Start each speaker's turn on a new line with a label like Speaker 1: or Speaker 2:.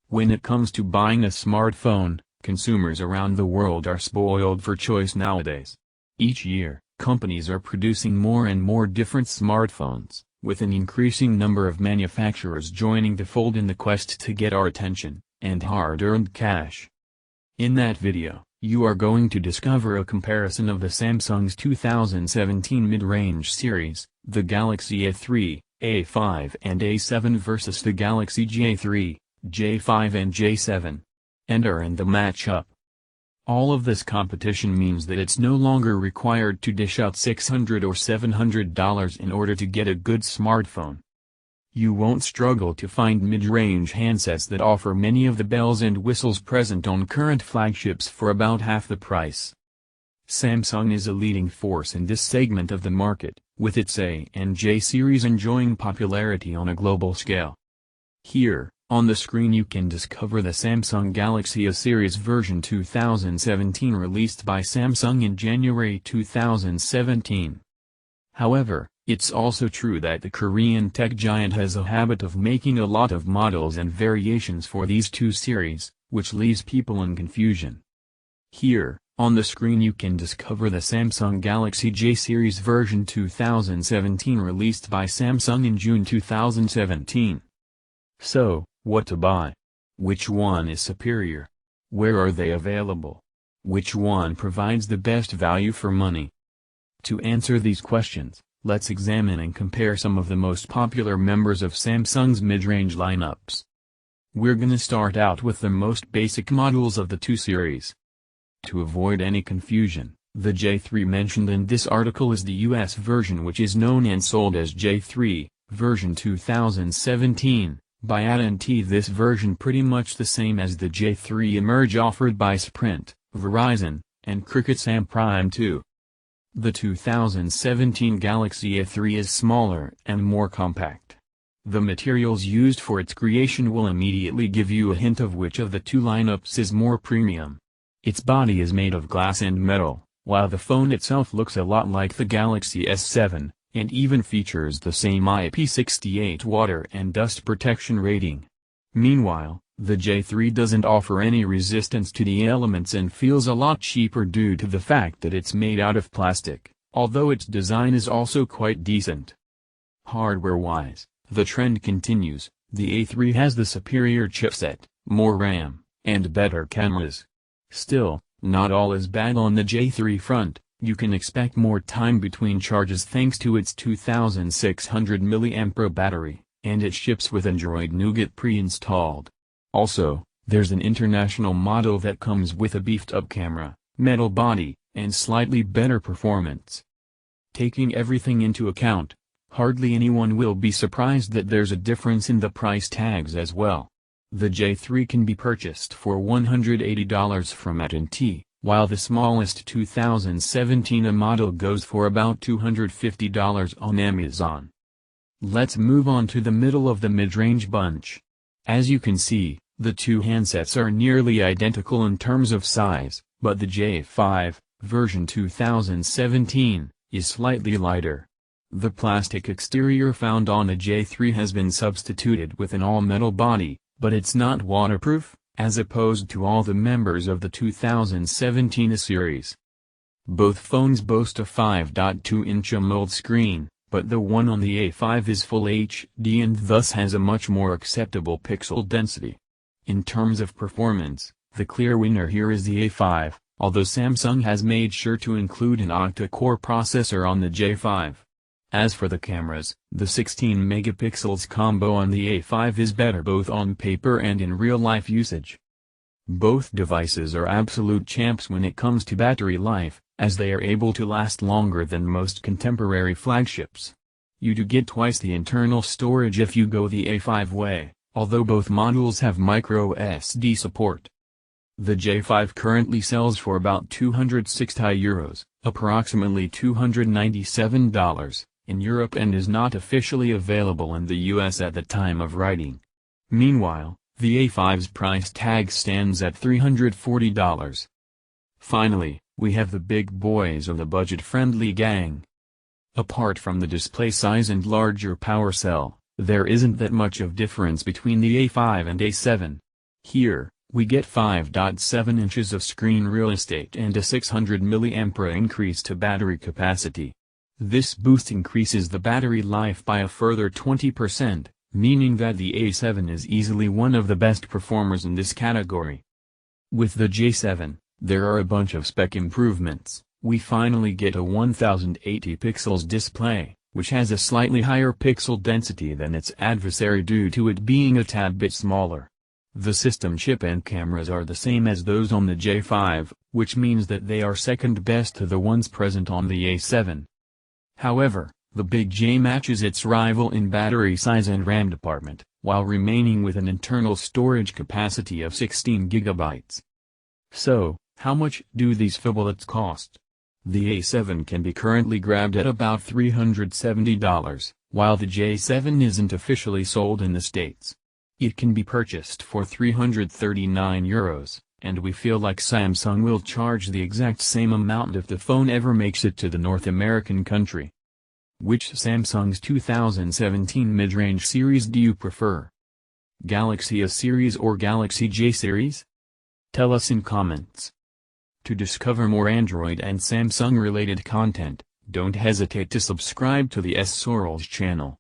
Speaker 1: When it comes to buying a smartphone, consumers around the world are spoiled for choice nowadays. Each year, companies are producing more and more different smartphones, with an increasing number of manufacturers joining the fold in the quest to get our attention, and hard-earned cash. In that video, you are going to discover a comparison of the Samsung's 2017 mid-range series, the Galaxy A3, A5 and A7 versus the Galaxy J3, J5 and J7. Enter in the matchup. All of this competition means that it's no longer required to dish out $600 or $700 in order to get a good smartphone. You won't struggle to find mid-range handsets that offer many of the bells and whistles present on current flagships for about half the price. Samsung is a leading force in this segment of the market, with its A and J series enjoying popularity on a global scale. Here, on the screen you can discover the Samsung Galaxy A series version 2017 released by Samsung in January 2017. However, it's also true that the Korean tech giant has a habit of making a lot of models and variations for these two series, which leaves people in confusion. Here, on the screen you can discover the Samsung Galaxy J series version 2017 released by Samsung in June 2017. So, what to buy? Which one is superior? Where are they available? Which one provides the best value for money? To answer these questions, let's examine and compare some of the most popular members of Samsung's mid-range lineups. We're gonna start out with the most basic models of the two series. To avoid any confusion, the J3 mentioned in this article is the US version, which is known and sold as J3, version 2017. By AT&T. This version pretty much the same as the J3 Emerge offered by Sprint, Verizon, and Cricket Sam Prime 2. The 2017 Galaxy A3 is smaller and more compact. The materials used for its creation will immediately give you a hint of which of the two lineups is more premium. Its body is made of glass and metal, while the phone itself looks a lot like the Galaxy S7. And even features the same IP68 water and dust protection rating. Meanwhile, the J3 doesn't offer any resistance to the elements and feels a lot cheaper due to the fact that it's made out of plastic, although its design is also quite decent. Hardware-wise, the trend continues. The A3 has the superior chipset, more RAM, and better cameras. Still, not all is bad on the J3 front. You can expect more time between charges thanks to its 2600 mAh battery, and it ships with Android Nougat pre-installed. Also, there's an international model that comes with a beefed-up camera, metal body, and slightly better performance. Taking everything into account, hardly anyone will be surprised that there's a difference in the price tags as well. The J3 can be purchased for $180 from AT&T. While the smallest 2017 model goes for about $250 on Amazon. Let's move on to the middle of the mid-range bunch. As you can see, the two handsets are nearly identical in terms of size, but the J5, version 2017, is slightly lighter. The plastic exterior found on a J3 has been substituted with an all-metal body, but it's not waterproof, as opposed to all the members of the 2017 series. Both phones boast a 5.2-inch AMOLED screen, but the one on the A5 is Full HD and thus has a much more acceptable pixel density. In terms of performance, the clear winner here is the A5, although Samsung has made sure to include an octa-core processor on the J5. As for the cameras, the 16 megapixels combo on the A5 is better both on paper and in real-life usage. Both devices are absolute champs when it comes to battery life, as they are able to last longer than most contemporary flagships. You do get twice the internal storage if you go the A5 way, although both models have micro SD support. The J5 currently sells for about €260, approximately $297. In Europe and is not officially available in the US at the time of writing. Meanwhile, the A5's price tag stands at $340. Finally, we have the big boys of the budget-friendly gang. Apart from the display size and larger power cell, there isn't that much of difference between the A5 and A7. Here, we get 5.7 inches of screen real estate and a 600 mAh increase to battery capacity. This boost increases the battery life by a further 20%, meaning that the A7 is easily one of the best performers in this category. With the J7, there are a bunch of spec improvements. We finally get a 1080 pixels display, which has a slightly higher pixel density than its adversary due to it being a tad bit smaller. The system chip and cameras are the same as those on the J5, which means that they are second best to the ones present on the A7. However, the Big J matches its rival in battery size and RAM department, while remaining with an internal storage capacity of 16 GB. So, how much do these phablets cost? The A7 can be currently grabbed at about $370, while the J7 isn't officially sold in the States. It can be purchased for €339, and we feel like Samsung will charge the exact same amount if the phone ever makes it to the North American country. Which Samsung's 2017 mid-range series do you prefer? Galaxy A series or Galaxy J series? Tell us in comments. To discover more Android and Samsung related content, don't hesitate to subscribe to the S Sorrels channel.